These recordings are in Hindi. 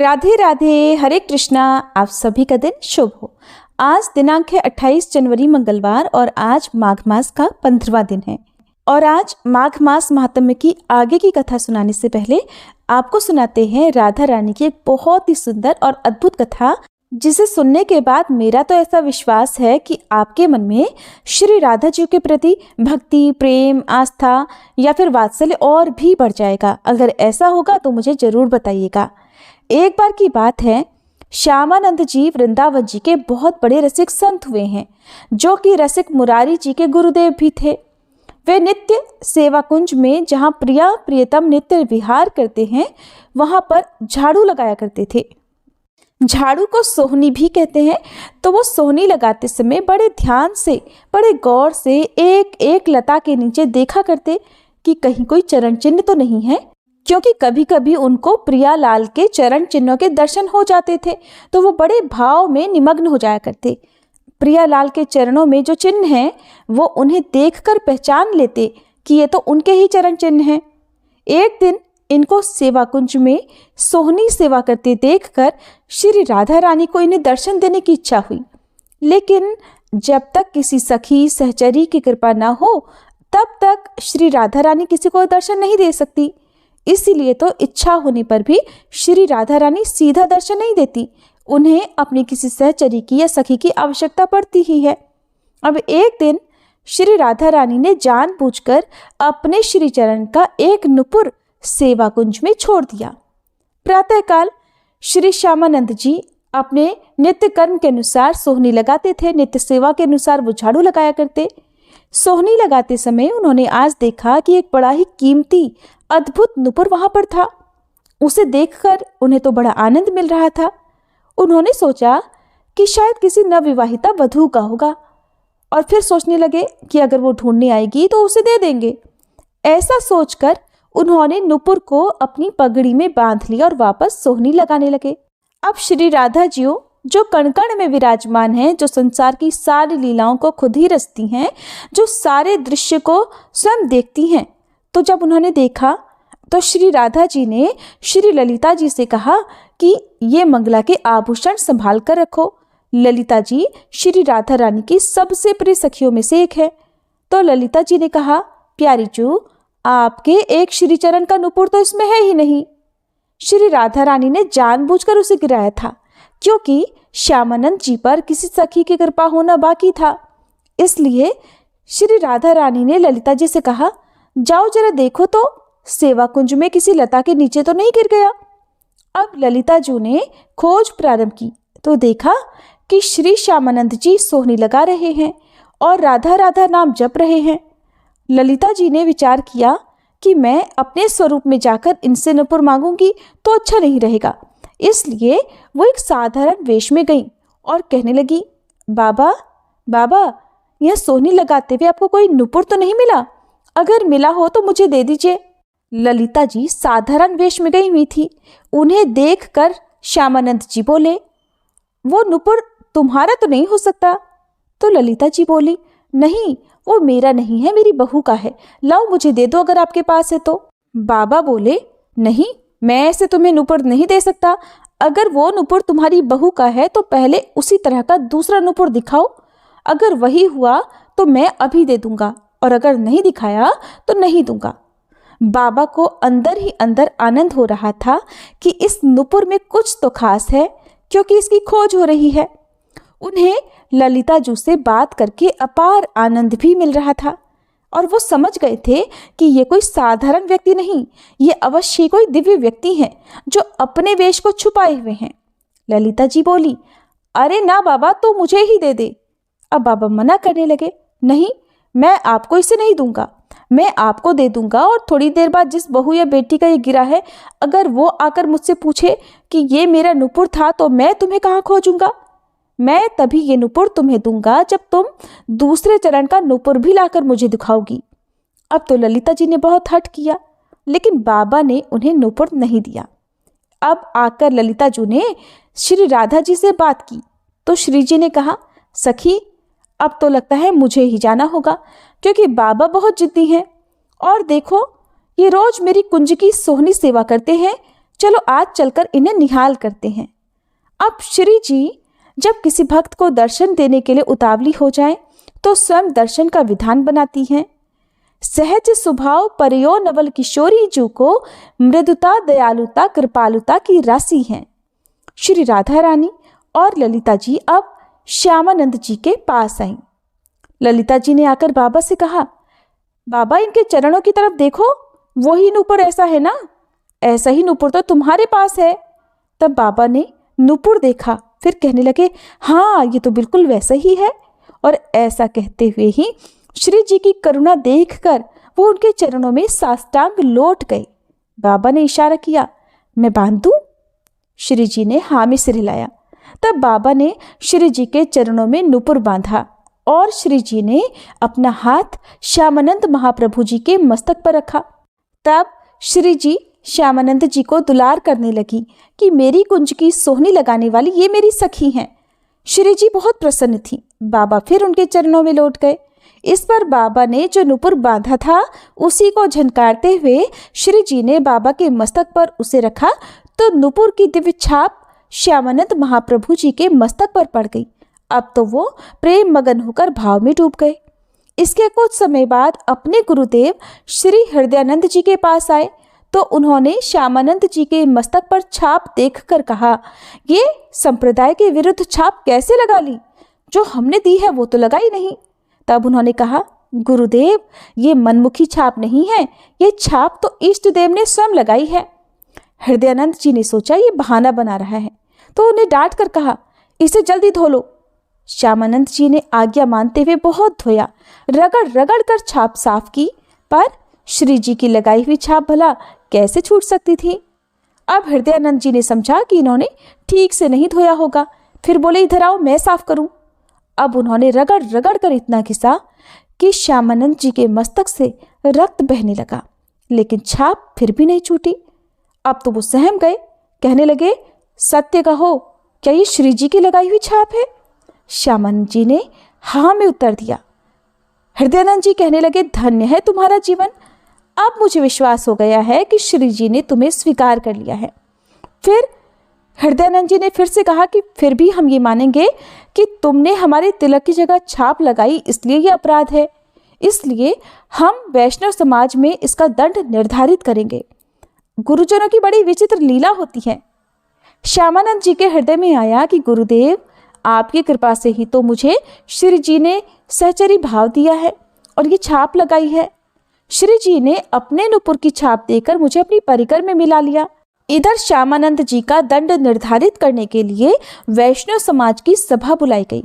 राधे राधे, हरे कृष्णा। आप सभी का दिन शुभ हो। आज दिनांक है 28 जनवरी मंगलवार और आज माघ मास का 15वां दिन है। और आज माघ मास महात्म्य की आगे की कथा सुनाने से पहले आपको सुनाते हैं राधा रानी की एक बहुत ही सुंदर और अद्भुत कथा, जिसे सुनने के बाद मेरा तो ऐसा विश्वास है कि आपके मन में श्री राधा जी के प्रति भक्ति, प्रेम, आस्था या फिर वात्सल्य और भी बढ़ जाएगा। अगर ऐसा होगा तो मुझे जरूर बताइएगा। एक बार की बात है, श्यामानंद जी वृंदावन जी के बहुत बड़े रसिक संत हुए हैं, जो कि रसिक मुरारी जी के गुरुदेव भी थे। वे नित्य सेवा कुंज में, जहाँ प्रिया प्रियतम नित्य विहार करते हैं, वहां पर झाड़ू लगाया करते थे। झाड़ू को सोहनी भी कहते हैं। तो वो सोहनी लगाते समय बड़े ध्यान से, बड़े गौर से एक एक लता के नीचे देखा करते कि कहीं कोई चरण चिन्ह तो नहीं है, क्योंकि कभी कभी उनको प्रियालाल के चरण चिन्हों के दर्शन हो जाते थे, तो वो बड़े भाव में निमग्न हो जाया करते। प्रियालाल के चरणों में जो चिन्ह हैं, वो उन्हें देखकर पहचान लेते कि ये तो उनके ही चरण चिन्ह हैं। एक दिन इनको सेवा कुंज में सोहनी सेवा करते देखकर श्री राधा रानी को इन्हें दर्शन देने की इच्छा हुई, लेकिन जब तक किसी सखी सहचरी की कृपा ना हो तब तक श्री राधा रानी किसी को दर्शन नहीं दे सकती। इसीलिए तो इच्छा होने पर भी श्री राधा रानी सीधा दर्शन नहीं देती, उन्हें अपनी किसी सहचरी की या सखी की आवश्यकता पड़ती ही है। अब एक दिन श्री राधा रानी ने जानबूझकर अपने श्री चरण का एक नुपुर सेवा कुंज में छोड़ दिया। प्रातःकाल श्री श्यामानंद जी अपने नित्य कर्म के अनुसार सोहनी लगाते थे, नित्य सेवा के अनुसार वो झाड़ू लगाया करते। सोहनी लगाते समय उन्होंने आज देखा कि एक बड़ा ही कीमती अद्भुत नुपुर वहां पर था। उसे देखकर उन्हें तो बड़ा आनंद मिल रहा था। उन्होंने सोचा कि शायद किसी नवविवाहिता वधू का होगा, और फिर सोचने लगे कि अगर वो ढूंढने आएगी तो उसे दे देंगे। ऐसा सोचकर उन्होंने नुपुर को अपनी पगड़ी में बांध लिया और वापस सोहनी लगाने लगे। अब श्री राधा जी जो कण कण में विराजमान हैं, जो संसार की सारी लीलाओं को खुद ही रचती हैं, जो सारे दृश्य को स्वयं देखती हैं, तो जब उन्होंने देखा तो श्री राधा जी ने श्री ललिता जी से कहा कि ये मंगला के आभूषण संभाल कर रखो। ललिता जी श्री राधा रानी की सबसे प्रिय सखियों में से एक है। तो ललिता जी ने कहा, प्यारी जू, आपके एक श्री चरण का नुपुर तो इसमें है ही नहीं। श्री राधा रानी ने जानबूझकर उसे गिराया था, क्योंकि श्यामानंद जी पर किसी सखी की कृपा होना बाकी था। इसलिए श्री राधा रानी ने ललिता जी से कहा, जाओ जरा देखो तो सेवा कुंज में किसी लता के नीचे तो नहीं गिर गया। अब ललिता जी ने खोज प्रारंभ की तो देखा कि श्री श्यामानंद जी सोहनी लगा रहे हैं और राधा राधा नाम जप रहे हैं। ललिता जी ने विचार किया कि मैं अपने स्वरूप में जाकर इनसे नुपुर मांगूंगी तो अच्छा नहीं रहेगा। इसलिए वो एक साधारण वेश में गई और कहने लगी, बाबा बाबा, यह सोहनी लगाते हुए आपको कोई नुपुर तो नहीं मिला? अगर मिला हो तो मुझे दे दीजिए। ललिता जी साधारण वेश में गई हुई थी। उन्हें देखकर श्यामानंद जी बोले, वो नुपुर तुम्हारा तो नहीं हो सकता? तो ललिता जी बोली, नहीं, वो मेरा नहीं है, मेरी बहू का है। लाओ मुझे दे दो अगर आपके पास है तो। बाबा बोले, नहीं, मैं ऐसे तुम्हें नुपुर नहीं दे सकता। अगर वो नुपुर तुम्हारी बहू का है तो पहले उसी तरह का दूसरा नुपुर दिखाओ। अगर वही हुआ तो मैं अभी दे दूंगा, और अगर नहीं दिखाया तो नहीं दूंगा। बाबा को अंदर ही अंदर आनंद हो रहा था कि इस नुपुर में कुछ तो खास है, क्योंकि इसकी खोज हो रही है। उन्हें ललिता जी से बात करके अपार आनंद भी मिल रहा था, और वो समझ गए थे कि ये कोई साधारण व्यक्ति नहीं, ये अवश्य कोई दिव्य व्यक्ति हैं जो अपने वेश को छुपाए हुए हैं। ललिता जी बोली, अरे ना बाबा, तो मुझे ही दे दे। अब बाबा मना करने लगे, नहीं, मैं आपको इसे नहीं दूंगा, मैं आपको दे दूंगा। और थोड़ी देर बाद जिस बहू या बेटी का ये गिरा है, अगर वो आकर मुझसे पूछे कि ये मेरा नुपुर था तो मैं तुम्हें कहाँ खोजूंगा? मैं तभी ये नुपुर तुम्हें दूंगा जब तुम दूसरे चरण का नुपुर भी लाकर मुझे दिखाओगी। अब तो ललिता जी ने बहुत हठ किया, लेकिन बाबा ने उन्हें नुपुर नहीं दिया। अब आकर ललिता जी ने श्री राधा जी से बात की तो श्री जी ने कहा, सखी, अब तो लगता है मुझे ही जाना होगा, क्योंकि बाबा बहुत जिद्दी हैं। और देखो, ये रोज मेरी कुंज की सोहनी सेवा करते हैं, चलो आज चलकर इन्हें निहाल करते हैं। अब श्री जी जब किसी भक्त को दर्शन देने के लिए उतावली हो जाए तो स्वयं दर्शन का विधान बनाती हैं। सहज स्वभाव परयो नवल किशोरी जू को मृदुता दयालुता कृपालुता की राशि हैं। श्री राधा रानी और ललिता जी अब श्यामानंद जी के पास आईं। ललिता जी ने आकर बाबा से कहा, बाबा इनके चरणों की तरफ देखो, वही नूपुर ऐसा है ना? ऐसा ही नूपुर तो तुम्हारे पास है। तब बाबा ने नूपुर देखा, फिर कहने लगे, हाँ ये तो बिल्कुल वैसा ही है। और ऐसा कहते हुए ही श्री जी की करुणा देखकर वो उनके चरणों में साष्टांग लौट गए। बाबा ने इशारा किया, मैं बांध दूं? श्री जी ने हाँ में सिर हिलाया। तब बाबा ने श्री जी के चरणों में नूपुर बांधा और श्री जी ने अपना हाथ श्यामानंद महाप्रभु जी के मस्तक पर रखा। तब श्री जी श्यामानंद जी को दुलार करने लगी कि मेरी कुंज की सोहनी लगाने वाली ये मेरी सखी हैं। श्री जी बहुत प्रसन्न थी। बाबा फिर उनके चरणों में लौट गए। इस पर बाबा ने जो नूपुर बांधा था उसी को झनकारते हुए श्री जी ने बाबा के मस्तक पर उसे रखा तो नूपुर की दिव्य छाप श्यामानंद महाप्रभु जी के मस्तक पर पड़ गई। अब तो वो प्रेम मगन होकर भाव में डूब गए। इसके कुछ समय बाद अपने गुरुदेव श्री हृदयानंद जी के पास आए तो उन्होंने श्यामानंद जी के मस्तक पर छाप देखकर कहा, ये संप्रदाय के विरुद्ध छाप कैसे लगा ली? जो हमने दी है वो तो लगाई नहीं। तब उन्होंने कहा, गुरुदेव ये मनमुखी छाप नहीं है, ये छाप तो इष्ट देव ने स्वयं लगाई है। हृदयानंद जी ने सोचा ये बहाना बना रहा है तो उन्हें डांट कर कहा, इसे जल्दी धो लो। श्यामानंद जी ने आज्ञा मानते हुए बहुत धोया, रगड़ रगड़ कर छाप साफ की, पर श्री जी की लगाई हुई छाप भला कैसे छूट सकती थी? अब हृदयानंद जी ने समझा कि इन्होंने ठीक से नहीं धोया होगा, फिर बोले, इधर आओ मैं साफ करूं। अब उन्होंने रगड़ रगड़ कर इतना घिसा कि श्यामानंद जी के मस्तक से रक्त बहने लगा, लेकिन छाप फिर भी नहीं छूटी। अब तो वो सहम गए, कहने लगे, सत्य कहो, क्या ये श्री जी की लगाई हुई छाप है? श्यामानंद जी ने हाँ में उत्तर दिया। हृदयानंद जी कहने लगे, धन्य है तुम्हारा जीवन, अब मुझे विश्वास हो गया है कि श्री जी ने तुम्हें स्वीकार कर लिया है। फिर हृदयानंद जी ने फिर से कहा कि फिर भी हम ये मानेंगे कि तुमने हमारे तिलक की जगह छाप लगाई, इसलिए ये अपराध है, इसलिए हम वैष्णव समाज में इसका दंड निर्धारित करेंगे। गुरुजनों की बड़ी विचित्र लीला होती है। श्यामानंद जी के हृदय में आया कि गुरुदेव आपकी कृपा से ही तो मुझे श्री जी ने सहचरी भाव दिया है और ये छाप लगाई है। श्री जी ने अपने नूपुर की छाप देकर मुझे अपनी परिकर में मिला लिया। इधर श्यामानंद जी का दंड निर्धारित करने के लिए वैष्णव समाज की सभा बुलाई गई।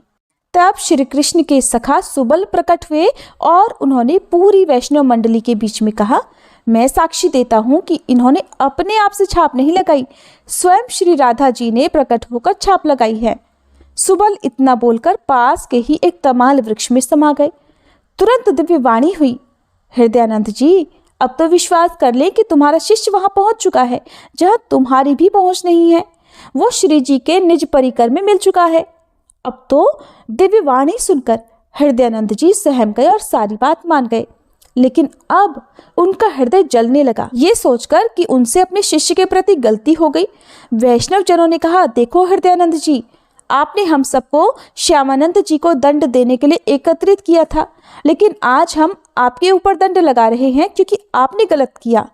तब श्री कृष्ण के सखा सुबल प्रकट हुए और उन्होंने पूरी वैष्णव मंडली के बीच में कहा, मैं साक्षी देता हूँ कि इन्होंने अपने आप से छाप नहीं लगाई, स्वयं श्री राधा जी ने प्रकट होकर छाप लगाई है। सुबल इतना बोलकर पास के ही एक तमाल वृक्ष में समा गए। तुरंत दिव्य वाणी हुई, हृदयानंद जी अब तो विश्वास कर ले कि तुम्हारा शिष्य वहां पहुंच चुका है जहां तुम्हारी भी पहुंच नहीं है। वो श्री जी के निज परिकर में मिल चुका है। अब तो दिव्य वाणी सुनकर हृदयानंद जी सहम गए और सारी बात मान गए, लेकिन अब उनका हृदय जलने लगा, ये सोचकर कि उनसे अपने शिष्य के प्रति गलती हो गई। वैष्णव जनों ने कहा, देखो हृदयानंद जी, आपने हम सबको श्यामानंद जी को दंड देने के लिए एकत्रित किया था, लेकिन आज हम आपके ऊपर दंड लगा रहे हैं क्योंकि आपने गलत किया।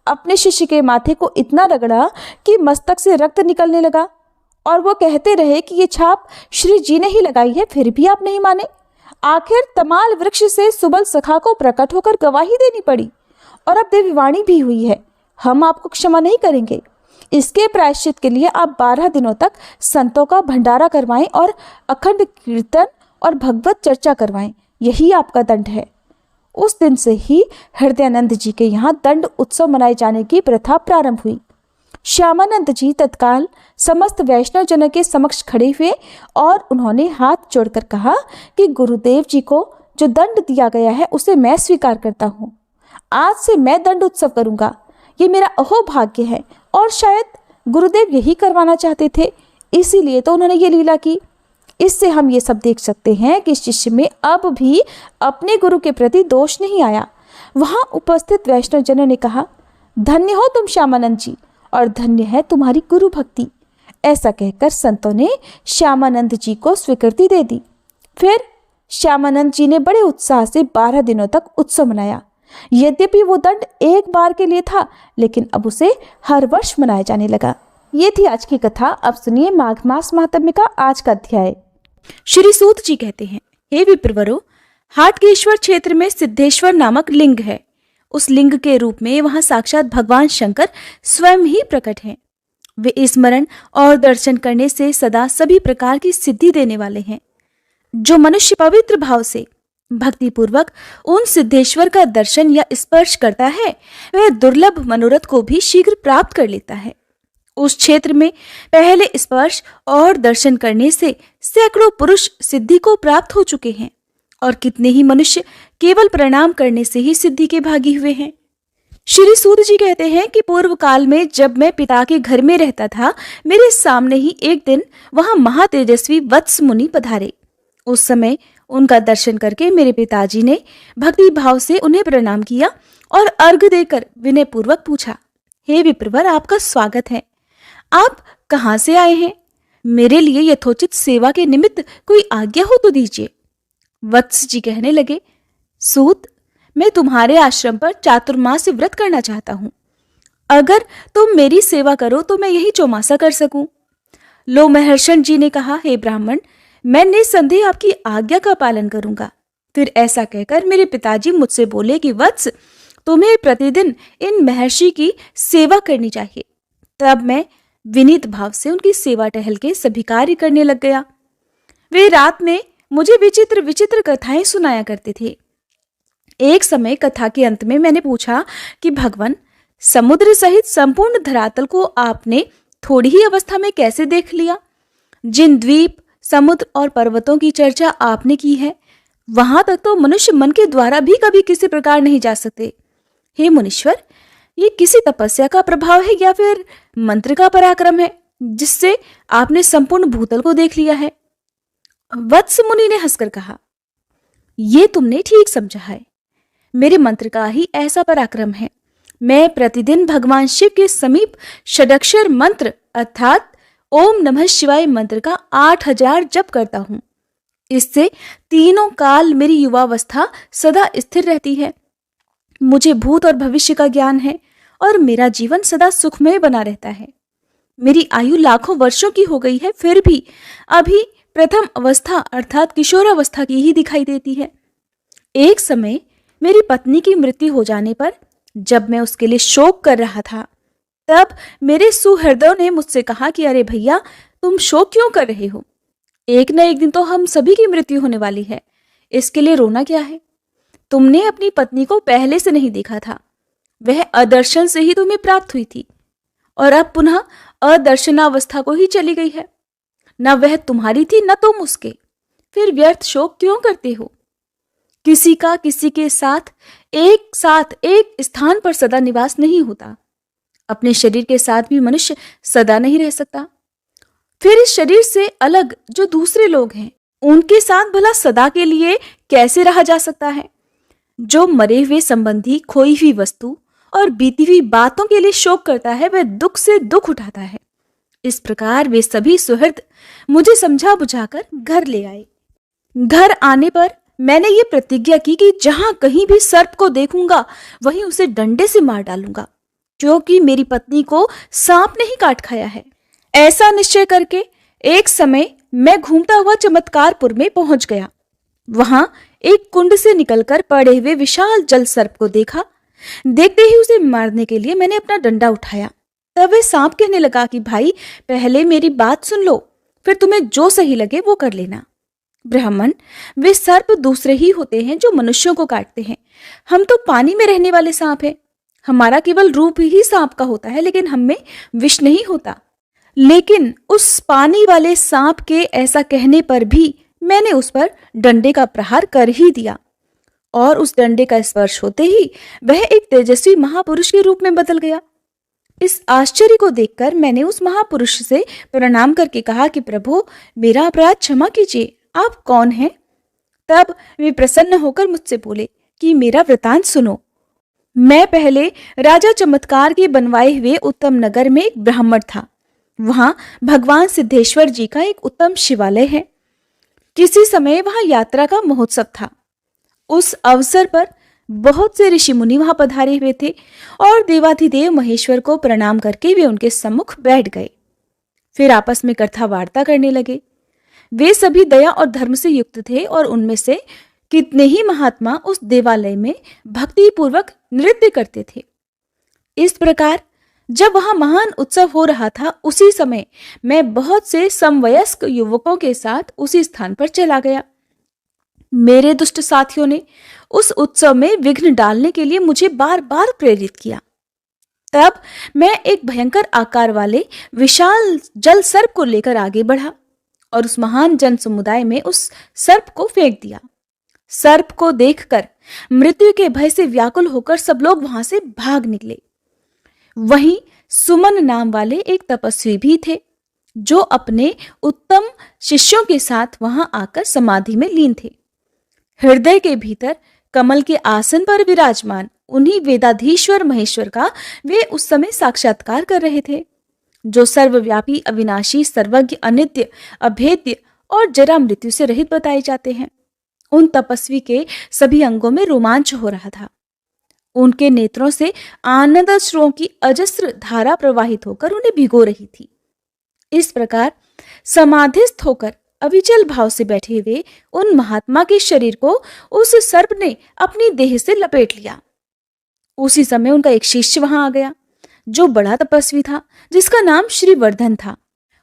अपने शिष्य के माथे को इतना रगड़ा कि मस्तक से रक्त निकलने लगा और वो कहते रहे कि ये छाप श्री जी ने ही लगाई है, फिर भी आप नहीं माने। आखिर तमाल वृक्ष से सुबल सखा को प्रकट होकर गवाही देनी पड़ी और अब देवीवाणी भी हुई है। हम आपको क्षमा नहीं करेंगे। इसके प्रायश्चित के लिए आप 12 दिनों तक संतों का भंडारा करवाएं और अखंड कीर्तन और भगवत चर्चा करवाएं, यही आपका दंड है। उस दिन से ही हृदयानंद जी के यहाँ दंड उत्सव मनाए जाने की प्रथा प्रारंभ हुई। श्यामानंद जी तत्काल समस्त वैष्णव जनों के समक्ष खड़े हुए और उन्होंने हाथ जोड़कर कहा कि गुरुदेव जी को जो दंड दिया गया है उसे मैं स्वीकार करता हूँ। आज से मैं दंड उत्सव करूँगा, ये मेरा अहोभाग्य है और शायद गुरुदेव यही करवाना चाहते थे, इसीलिए तो उन्होंने ये लीला की। इससे हम ये सब देख सकते हैं कि शिष्य में अब भी अपने गुरु के प्रति दोष नहीं आया। वहाँ उपस्थित वैष्णव जनों ने कहा, धन्य हो तुम श्यामानंद जी और धन्य है तुम्हारी गुरु भक्ति। ऐसा कहकर संतों ने श्यामानंद जी को स्वीकृति दे दी। फिर श्यामानंद जी ने बड़े उत्साह से 12 दिनों तक उत्सव मनाया। यद्यपि वो दंड एक बार के लिए था, लेकिन अब उसे हर वर्ष मनाया जाने लगा। ये थी आज की कथा। अब सुनिए माघ मास महात्म्य का आज का अध्याय। श्री सूत जी कहते हैं, हे विप्रवरों, हाटकेश्वर क्षेत्र में सिद्धेश्वर नामक लिंग है। उस लिंग के रूप में वहां साक्षात भगवान शंकर स्वयं ही प्रकट हैं। वे स्मरण और दर्शन करने से सदा सभी प्रकार की सिद्धि देने वाले हैं। जो मनुष्य पवित्र भाव से भक्ति पूर्वक उन सिद्धेश्वर का दर्शन या स्पर्श करता है, वह दुर्लभ मनोरथ को भी शीघ्र प्राप्त कर लेता है। उस क्षेत्र में पहले स्पर्श और दर्शन करने से सैकड़ों पुरुष सिद्धि को प्राप्त हो चुके हैं और कितने ही मनुष्य केवल प्रणाम करने से ही सिद्धि के भागी हुए हैं। श्री सूत जी कहते हैं कि पूर्व काल में जब मैं पिता के घर में रहता था, मेरे सामने ही एक दिन वहां महातेजस्वी वत्स मुनि पधारे। उस समय उनका दर्शन करके मेरे पिताजी ने भक्ति भाव से उन्हें प्रणाम किया और अर्घ्य देकर विनय पूर्वक पूछा, हे विप्रवर, आपका स्वागत है। आप कहाँ से आए हैं? मेरे लिए यथोचित सेवा के निमित्त कोई आज्ञा हो तो दीजिए। वत्स जी कहने लगे, सूत, मैं तुम्हारे आश्रम पर चातुर्मास्य व्रत करना चाहता हूं। अगर तुम मेरी सेवा करो तो मैं यही चौमासा कर सकूं। लो महर्षण जी ने कहा, हे ब्राह्मण, मैं निसंदेह आपकी आज्ञा का पालन करूंगा। फिर ऐसा कहकर मेरे पिताजी मुझसे बोले कि वत्स, तुम्हें प्रतिदिन इन महर्षि की सेवा करनी चाहिए। तब मैं विनीत भाव से उनकी सेवा टहल के सभी कार्य करने लग गया। वे रात में मुझे विचित्र विचित्र कथाएं सुनाया करते थे। एक समय कथा के अंत में मैंने पूछा कि भगवान, समुद्र सहित संपूर्ण धरातल को आपने थोड़ी ही अवस्था में कैसे देख लिया? जिन द्वीप, समुद्र और पर्वतों की चर्चा आपने की है, वहां तक तो मनुष्य मन के द्वारा भी कभी किसी प्रकार नहीं जा सकते। हे मुनीश्वर, ये किसी तपस्या का प्रभाव है या फिर मंत्र का पराक्रम है जिससे आपने संपूर्ण भूतल को देख लिया है? वत्स मुनि ने हंसकर कहा, ये तुमने ठीक समझा है। मेरे मंत्र का ही ऐसा पराक्रम है। मैं प्रतिदिन भगवान शिव के समीप षडक्षर मंत्र अर्थात ओम नमः शिवाय मंत्र का 8000 जप करता हूं। इससे तीनों काल मेरी युवावस्था सदा स्थिर रहती है। मुझे भूत और भविष्य का ज्ञान है और मेरा जीवन सदा सुखमय बना रहता है। मेरी आयु लाखों वर्षों की हो गई है, फिर भी अभी प्रथम अवस्था अर्थात किशोरावस्था की ही दिखाई देती है। एक समय मेरी पत्नी की मृत्यु हो जाने पर जब मैं उसके लिए शोक कर रहा था, तब मेरे सुहृदयों ने मुझसे कहा कि अरे भैया, तुम शोक क्यों कर रहे हो? एक न एक दिन तो हम सभी की मृत्यु होने वाली है, इसके लिए रोना क्या है? तुमने अपनी पत्नी को पहले से नहीं देखा था, वह अदर्शन से ही तुम्हें प्राप्त हुई थी और अब पुनः अदर्शनावस्था को ही चली गई है। न वह तुम्हारी थी न तुम उसके, फिर व्यर्थ शोक क्यों करते हो? किसी का किसी के साथ एक स्थान पर सदा निवास नहीं होता। अपने शरीर के साथ भी मनुष्य सदा नहीं रह सकता। फिर इस शरीर से अलग जो दूसरे लोग हैं, उनके साथ भला सदा के लिए कैसे रहा जा सकता है? जो मरे हुए संबंधी, खोई हुई वस्तु और बीती हुई बातों के लिए शोक करता है, वह दुख से दुख उठाता है। इस प्रकार वे सभी सुहृद मुझे समझा बुझाकर घर ले आए। घर आने पर मैंने ये प्रतिज्ञा की कि जहां कहीं भी सर्प को देखूंगा वहीं उसे डंडे से मार डालूंगा, क्योंकि मेरी पत्नी को सांप ने ही काट खाया है। ऐसा निश्चय करके एक समय मैं घूमता हुआ चमत्कारपुर में पहुंच गया। वहां एक कुंड से निकलकर पड़े हुए विशाल जल सर्प को देखा। देखते ही उसे मारने के लिए मैंने अपना डंडा उठाया। तब वह सांप कहने लगा कि भाई, पहले मेरी बात सुन लो, फिर तुम्हें जो सही लगे वो कर लेना। ब्राह्मण, वे सर्प दूसरे ही होते हैं जो मनुष्यों को काटते हैं। हम तो पानी में रहने वाले सांप हैं। हमारा केवल रूप ही सांप का होता है, लेकिन हम में विष नहीं होता। लेकिन उस पानी वाले सांप के ऐसा कहने पर भी मैंने उस पर डंडे का प्रहार कर ही दिया और उस डंडे का स्पर्श होते ही वह एक तेजस्वी महापुरुष के रूप में बदल गया। इस आश्चर्य को देखकर मैंने उस महापुरुष से प्रणाम करके कहा कि प्रभु, मेरा अपराध क्षमा कीजिए, आप कौन हैं? तब वे प्रसन्न होकर मुझसे बोले कि मेरा वृतांत सुनो। मैं पहले राजा चमत्कार के बनवाए हुए उत्तम नगर में एक ब्राह्मण था। वहां भगवान सिद्धेश्वर जी का एक उत्तम शिवालय है। किसी समय वहां यात्रा का महोत्सव था। उस अवसर पर बहुत से ऋषि मुनि वहां पधारे हुए थे और देवाधिदेव महेश्वर को प्रणाम करके वे उनके सम्मुख बैठ गए। फिर आपस में कथा वार्ता करने लगे। वे सभी दया और धर्म से युक्त थे और उनमें से कितने ही महात्मा उस देवालय में भक्ति पूर्वक नृत्य करते थे। इस प्रकार जब वहां महान उत्सव हो रहा था, उसी समय मैं बहुत से समवयस्क युवकों के साथ उसी स्थान पर चला गया। मेरे दुष्ट साथियों ने उस उत्सव में विघ्न डालने के लिए मुझे बार बार प्रेरित किया। तब मैं एक भयंकर आकार वाले विशाल जल सर्प को लेकर आगे बढ़ा और उस महान जन समुदाय में उस सर्प को फेंक दिया। सर्प को देखकर मृत्यु के भय से व्याकुल होकर सब लोग वहां से भाग निकले। वहीं सुमन नाम वाले एक तपस्वी भी थे, जो अपने उत्तम शिष्यों के साथ वहां आकर समाधि में लीन थे। हृदय के भीतर कमल के आसन पर विराजमान उन्हीं वेदाधीश्वर महेश्वर का वे उस समय साक्षात्कार कर रहे थे, जो सर्वव्यापी, अविनाशी, सर्वज्ञ, अनित्य, अभेद्य और जरा मृत्यु से रहित बताए जाते हैं। उन तपस्वी के सभी अंगों में रोमांच हो रहा था। उनके नेत्रों से आनंद अश्रुओं की अजस्र धारा प्रवाहित होकर उन्हें भिगो रही थी। इस प्रकार समाधिस्थ होकर अविचल भाव से बैठे हुए उन महात्मा के शरीर को उस सर्प ने अपनी देह से लपेट लिया। उसी समय उनका एक शिष्य वहां आ गया, जो बड़ा तपस्वी था, जिसका नाम श्रीवर्धन था।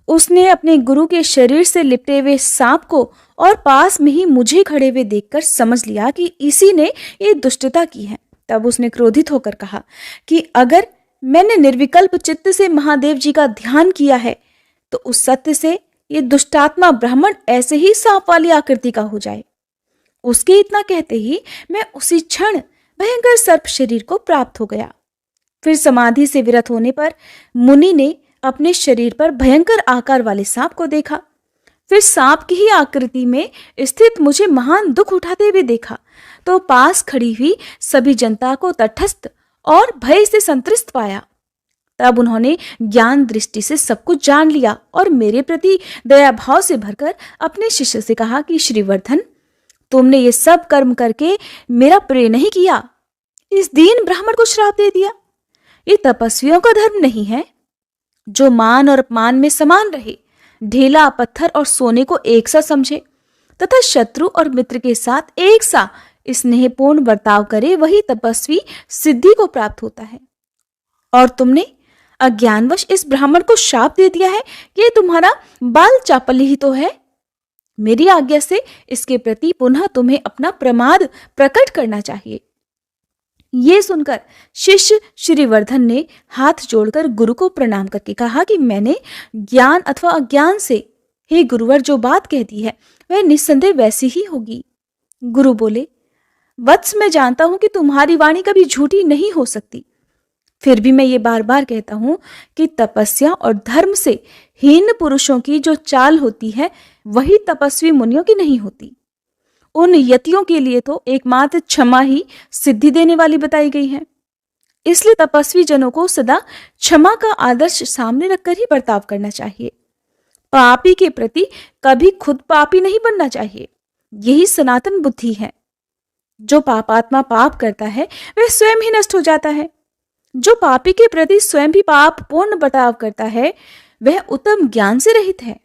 उसने अपने गुरु के शरीर से लिपटे हुए सांप को और पास में ही मुझे खड़े हुए देखकर समझ लिया कि इसी ने ये दुष्टता की है। तब उसने क्रोधित होकर कहा कि अगर मैंने निर्विकल्प चित्त से महादेव जी का ध्यान किया है, तो उस सत्य से ये दुष्टात्मा ब्राह्मण ऐसे ही सांप वाली आकृति का हो जाए। उसके इतना कहते ही मैं उसी क्षण भयंकर सर्प शरीर को प्राप्त हो गया। फिर समाधि से विरत होने पर मुनि ने अपने शरीर पर भयंकर आकार वाले सांप को देखा। फिर सांप की ही आकृति में स्थित मुझे महान दुख उठाते हुए देखा, तो पास खड़ी हुई सभी जनता को तटस्थ और भय से संतृष्ट पाया। तब उन्होंने ज्ञान दृष्टि से सब कुछ जान लिया और मेरे प्रति दया भाव से भरकर अपने शिष्य से कहा कि श्रीवर्धन, तुमने ये सब कर्म करके मेरा प्रिय नहीं किया, इस दीन ब्राह्मण को श्राप दे दिया। ये तपस्वियों का धर्म नहीं है, जो मान और अपमान में समान रहे, ढेला, पत्थर और सोने को एक सा समझे तथा शत्रु और मित्र के साथ एक सा स्नेहपूर्ण बर्ताव करे, वही तपस्वी सिद्धि को प्राप्त होता है। और तुमने अज्ञानवश इस ब्राह्मण को शाप दे दिया है कि तुम्हारा बाल चापल्य ही तो है। मेरी आज्ञा से इसके प्रति पुनः तुम्हें अपना प्रमाद प्रकट करना चाहिए। ये सुनकर शिष्य श्रीवर्धन ने हाथ जोड़कर गुरु को प्रणाम करके कहा कि मैंने ज्ञान अथवा अज्ञान से, हे गुरुवर, जो बात कह दी है वह निस्संदेह वैसी ही होगी। गुरु बोले, वत्स, मैं जानता हूं कि तुम्हारी वाणी कभी झूठी नहीं हो सकती। फिर भी मैं ये बार बार कहता हूं कि तपस्या और धर्म से हीन पुरुषों की जो चाल होती है, वही तपस्वी मुनियों की नहीं होती। उन यतियों के लिए तो एकमात्र क्षमा ही सिद्धि देने वाली बताई गई है। इसलिए तपस्वी जनों को सदा क्षमा का आदर्श सामने रखकर ही बर्ताव करना चाहिए। पापी के प्रति कभी खुद पापी नहीं बनना चाहिए। यही सनातन बुद्धि है। जो पापात्मा पाप करता है वह स्वयं ही नष्ट हो जाता है। जो पापी के प्रति स्वयं भी पाप पूर्ण बर्ताव करता है वह उत्तम ज्ञान से रहित है,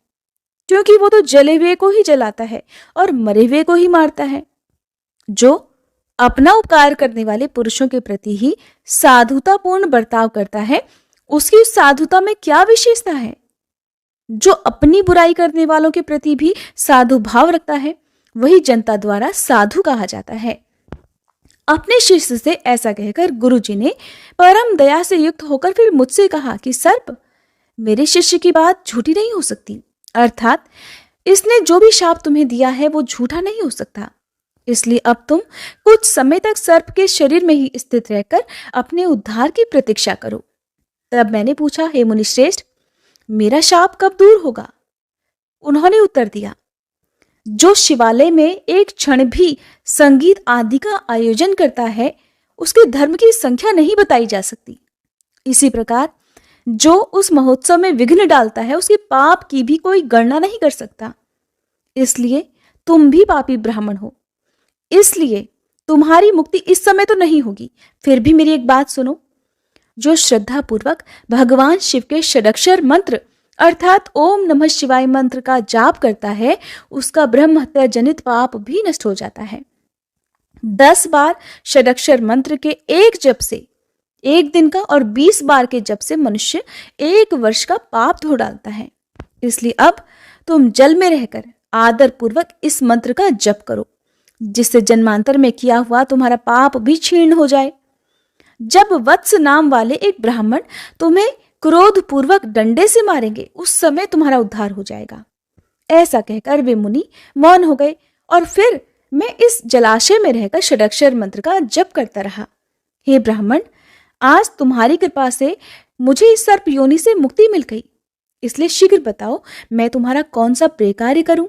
क्योंकि वो तो जले हुए को ही जलाता है और मरे हुए को ही मारता है। जो अपना उपकार करने वाले पुरुषों के प्रति ही साधुतापूर्ण बर्ताव करता है, उसकी उस साधुता में क्या विशेषता है? जो अपनी बुराई करने वालों के प्रति भी साधु भाव रखता है, वही जनता द्वारा साधु कहा जाता है। अपने शिष्य से ऐसा कहकर गुरुजी ने परम दया से युक्त होकर फिर मुझसे कहा कि सर्प, मेरे शिष्य की बात झूठी नहीं हो सकती, अर्थात इसने जो भी शाप तुम्हें दिया है वो झूठा नहीं हो सकता। इसलिए अब तुम कुछ समय तक सर्प के शरीर में ही स्थित रहकर अपने उद्धार की प्रतीक्षा करो। तब मैंने पूछा, हे मुनिश्रेष्ठ, मेरा शाप कब दूर होगा? उन्होंने उत्तर दिया, जो शिवालय में एक क्षण भी संगीत आदि का आयोजन करता है, उसके धर्म की संख्या नहीं बताई जा सकती। इसी प्रकार जो उस महोत्सव में विघ्न डालता है उसके पाप की भी कोई गणना नहीं कर सकता। इसलिए तुम भी पापी ब्राह्मण हो, इसलिए तुम्हारी मुक्ति इस समय तो नहीं होगी। फिर भी मेरी एक बात सुनो, जो श्रद्धा पूर्वक भगवान शिव के षडक्षर मंत्र अर्थात ओम नमः शिवाय मंत्र का जाप करता है उसका ब्रह्म हत्या जनित पाप भी नष्ट हो जाता है। 10 बार षडक्षर मंत्र के एक जप से 1 दिन का और 20 बार के जप से मनुष्य 1 वर्ष का पाप धो डालता है। इसलिए अब तुम जल में रहकर आदर पूर्वक इस मंत्र का जप करो, जिससे जन्मांतर में किया हुआ तुम्हारा पाप भी क्षीण हो जाए। जब वत्स नाम वाले एक ब्राह्मण तुम्हें क्रोध पूर्वक डंडे से मारेंगे उस समय तुम्हारा उद्धार हो जाएगा। ऐसा कहकर वे मुनि मौन हो गए और फिर मैं इस जलाशय में रहकर षडक्षर मंत्र का जप करता रहा। हे ब्राह्मण, आज तुम्हारी कृपा से मुझे इस सर्प योनि से मुक्ति मिल गई, इसलिए शीघ्र बताओ मैं तुम्हारा कौन सा प्रिय कार्य करूं।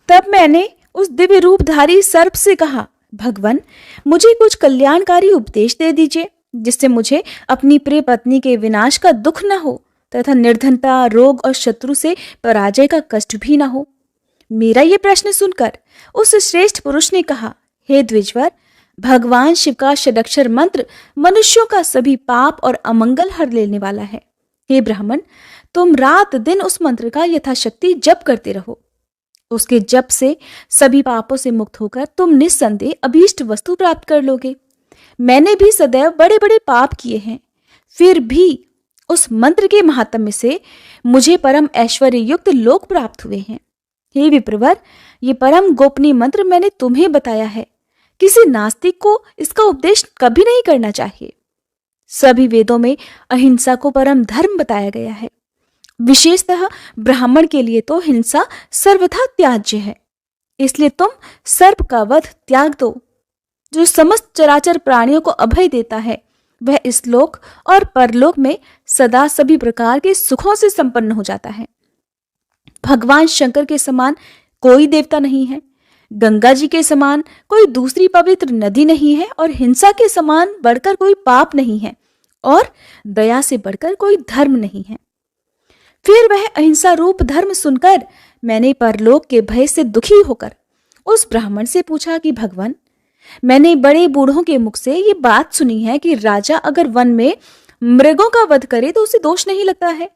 तब मैंने उस दिव्य रूपधारी सर्प से कहा, भगवान, मुझे कुछ कल्याणकारी उपदेश दे दीजिए जिससे मुझे अपनी प्रिय पत्नी के विनाश का दुख न हो तथा निर्धनता, रोग और शत्रु से पराजय का कष्ट भी न हो। मेरा ये प्रश्न सुनकर उस श्रेष्ठ पुरुष ने कहा, हे द्विजवर, भगवान शिव का षडक्षर मंत्र मनुष्यों का सभी पाप और अमंगल हर लेने वाला है। हे ब्राह्मण, तुम रात दिन उस मंत्र का यथाशक्ति जप करते रहो। उसके जप से सभी पापों से मुक्त होकर तुम निस्संदेह अभीष्ट वस्तु प्राप्त कर लोगे। मैंने भी सदैव बड़े बड़े पाप किए हैं, फिर भी उस मंत्र के महात्म्य से मुझे परम ऐश्वर्य युक्त लोक प्राप्त हुए हैं। हे विप्रवर, ये परम गोपनीय मंत्र मैंने तुम्हें बताया है। किसी नास्तिक को इसका उपदेश कभी नहीं करना चाहिए। सभी वेदों में अहिंसा को परम धर्म बताया गया है। विशेषतः ब्राह्मण के लिए तो हिंसा सर्वथा त्याज्य है। इसलिए तुम सर्प का वध त्याग दो। जो समस्त चराचर प्राणियों को अभय देता है वह इस लोक और परलोक में सदा सभी प्रकार के सुखों से संपन्न हो जाता है। भगवान शंकर के समान कोई देवता नहीं है, गंगा जी के समान कोई दूसरी पवित्र नदी नहीं है और हिंसा के समान बढ़कर कोई पाप नहीं है और दया से बढ़कर कोई धर्म नहीं है। फिर वह अहिंसा रूप धर्म सुनकर मैंने परलोक के भय से दुखी होकर उस ब्राह्मण से पूछा कि भगवान, मैंने बड़े बूढ़ों के मुख से ये बात सुनी है कि राजा अगर वन में मृगों का वध करे तो उसे दोष नहीं लगता है,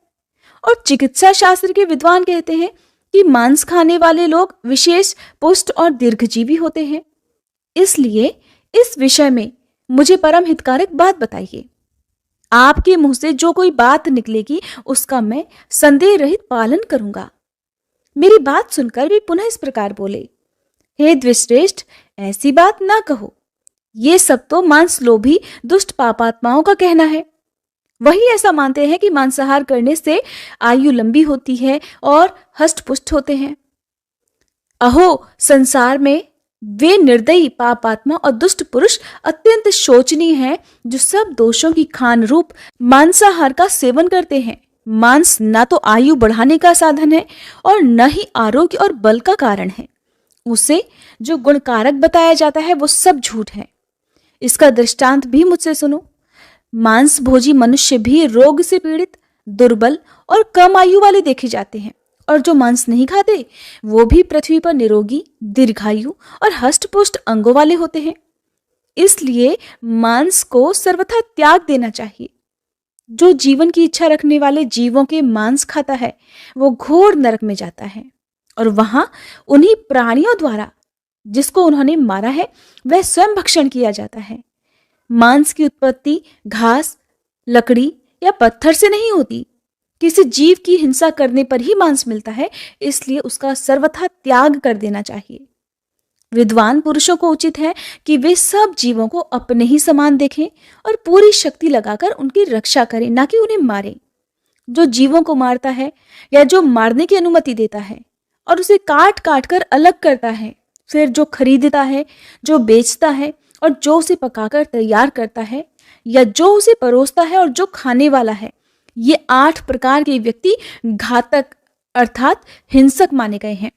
और चिकित्सा शास्त्र के विद्वान कहते हैं कि मांस खाने वाले लोग विशेष पुष्ट और दीर्घजीवी होते हैं। इसलिए इस विषय में मुझे परम हितकारक बात बताइए। आपके मुंह से जो कोई बात निकलेगी उसका मैं संदेह रहित पालन करूंगा। मेरी बात सुनकर वे पुनः इस प्रकार बोले, हे द्विश्रेष्ठ, ऐसी बात ना कहो। ये सब तो मांस लोभी दुष्ट पापात्माओं का कहना है। वही ऐसा मानते हैं कि मांसाहार करने से आयु लंबी होती है और हष्ट-पुष्ट होते हैं। अहो, संसार में वे निर्दयी पापात्मा और दुष्ट पुरुष अत्यंत शोचनीय हैं जो सब दोषों की खान रूप मांसाहार का सेवन करते हैं। मांस ना तो आयु बढ़ाने का साधन है और न ही आरोग्य और बल का कारण है। उसे जो गुणकारक बताया जाता है वो सब झूठ है। इसका दृष्टांत भी मुझसे सुनो। मांस भोजी मनुष्य भी रोग से पीड़ित, दुर्बल और कम आयु वाले देखे जाते हैं, और जो मांस नहीं खाते वो भी पृथ्वी पर निरोगी, दीर्घायु और हष्ट-पुष्ट अंगों वाले होते हैं। इसलिए मांस को सर्वथा त्याग देना चाहिए। जो जीवन की इच्छा रखने वाले जीवों के मांस खाता है वो घोर नरक में जाता है और वहां उन्हीं प्राणियों द्वारा जिसको उन्होंने मारा है वह स्वयं भक्षण किया जाता है। मांस की उत्पत्ति घास, लकड़ी या पत्थर से नहीं होती। किसी जीव की हिंसा करने पर ही मांस मिलता है, इसलिए उसका सर्वथा त्याग कर देना चाहिए। विद्वान पुरुषों को उचित है कि वे सब जीवों को अपने ही समान देखें और पूरी शक्ति लगाकर उनकी रक्षा करें, ना कि उन्हें मारें। जो जीवों को मारता है या जो मारने की अनुमति देता है और उसे काट काट कर अलग करता है, फिर जो खरीदता है, जो बेचता है और जो उसे पकाकर तैयार करता है या जो उसे परोसता है और जो खाने वाला है, ये 8 प्रकार के व्यक्ति घातक अर्थात हिंसक माने गए हैं।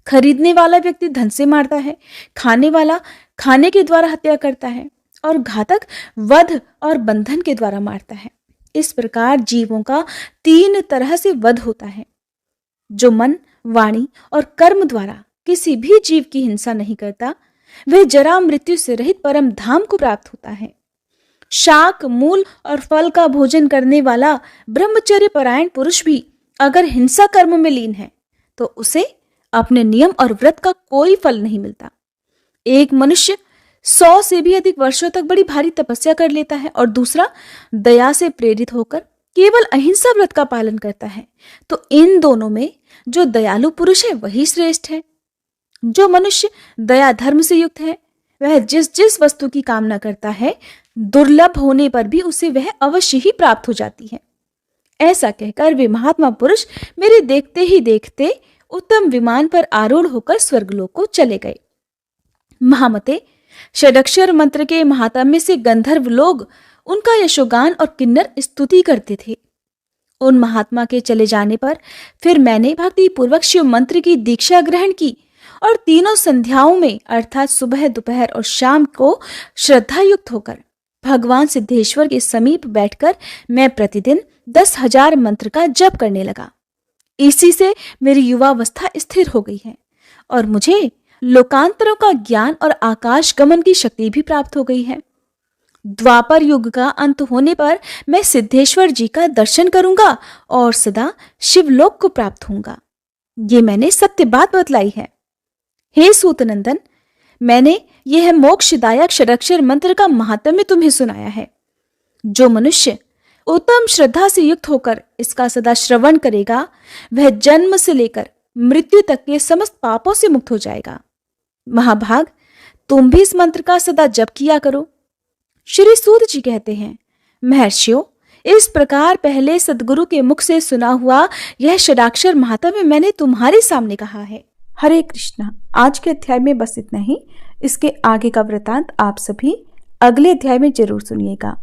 खरीदने वाला व्यक्ति धन से मारता है, खाने वाला खाने के द्वारा हत्या करता है और घातक वध और बंधन के द्वारा मारता है। इस प्रकार जीवों का 3 तरह से वध होता है। जो मन, वाणी और कर्म द्वारा किसी भी जीव की हिंसा नहीं करता, वह जरा मृत्यु से रहित परम धाम को प्राप्त होता है। शाक, मूल और फल का भोजन करने वाला ब्रह्मचर्य परायण पुरुष भी अगर हिंसा कर्म में लीन है तो उसे अपने नियम और व्रत का कोई फल नहीं मिलता। एक मनुष्य 100 से भी अधिक वर्षों तक बड़ी भारी तपस्या कर लेता है और दूसरा दया से प्रेरित होकर केवल अहिंसा व्रत का पालन करता है, तो इन दोनों में जो दयालु पुरुष है वही श्रेष्ठ है। जो मनुष्य दया धर्म से युक्त है, वह जिस जिस वस्तु की कामना करता है, दुर्लभ होने पर भी उसे वह अवश्य ही प्राप्त हो जाती है। ऐसा कहकर वे महात्मा पुरुष मेरे देखते ही देखते उत्तम विमान पर आरूढ़ होकर स्वर्गलोक को चले गए। महामते, षडक्षर मंत्र के महात्म्य से गंधर्व लोग उनका यशोगान और किन्नर स्तुति करते थे। उन महात्मा के चले जाने पर फिर मैंने भक्ति पूर्वक शिव मंत्र की दीक्षा ग्रहण की और तीनों संध्याओं में अर्थात सुबह, दोपहर और शाम को श्रद्धा युक्त होकर भगवान सिद्धेश्वर के समीप बैठकर मैं प्रतिदिन 10,000 मंत्र का जप करने लगा। इसी से मेरी युवावस्था स्थिर हो गई है और मुझे लोकांतरों का ज्ञान और आकाश गमन की शक्ति भी प्राप्त हो गई है। द्वापर युग का अंत होने पर मैं सिद्धेश्वर जी का दर्शन करूंगा और सदा शिवलोक को प्राप्त होऊंगा। ये मैंने सत्य बात बतलाई है। हे सूतनंदन, मैंने यह मोक्षदायक षडक्षर मंत्र का महात्म्य तुम्हें सुनाया है। जो मनुष्य उत्तम श्रद्धा से युक्त होकर इसका सदा श्रवण करेगा, वह जन्म से लेकर मृत्यु तक के समस्त पापों से मुक्त हो जाएगा। महाभाग, तुम भी इस मंत्र का सदा जप किया करो। श्री सूत जी कहते हैं, महर्षियों, इस प्रकार पहले सद्गुरु के मुख से सुना हुआ यह षडाक्षर महात्म्य मैंने तुम्हारे सामने कहा है। हरे कृष्णा। आज के अध्याय में बस इतना ही। इसके आगे का वृतांत आप सभी अगले अध्याय में जरूर सुनिएगा।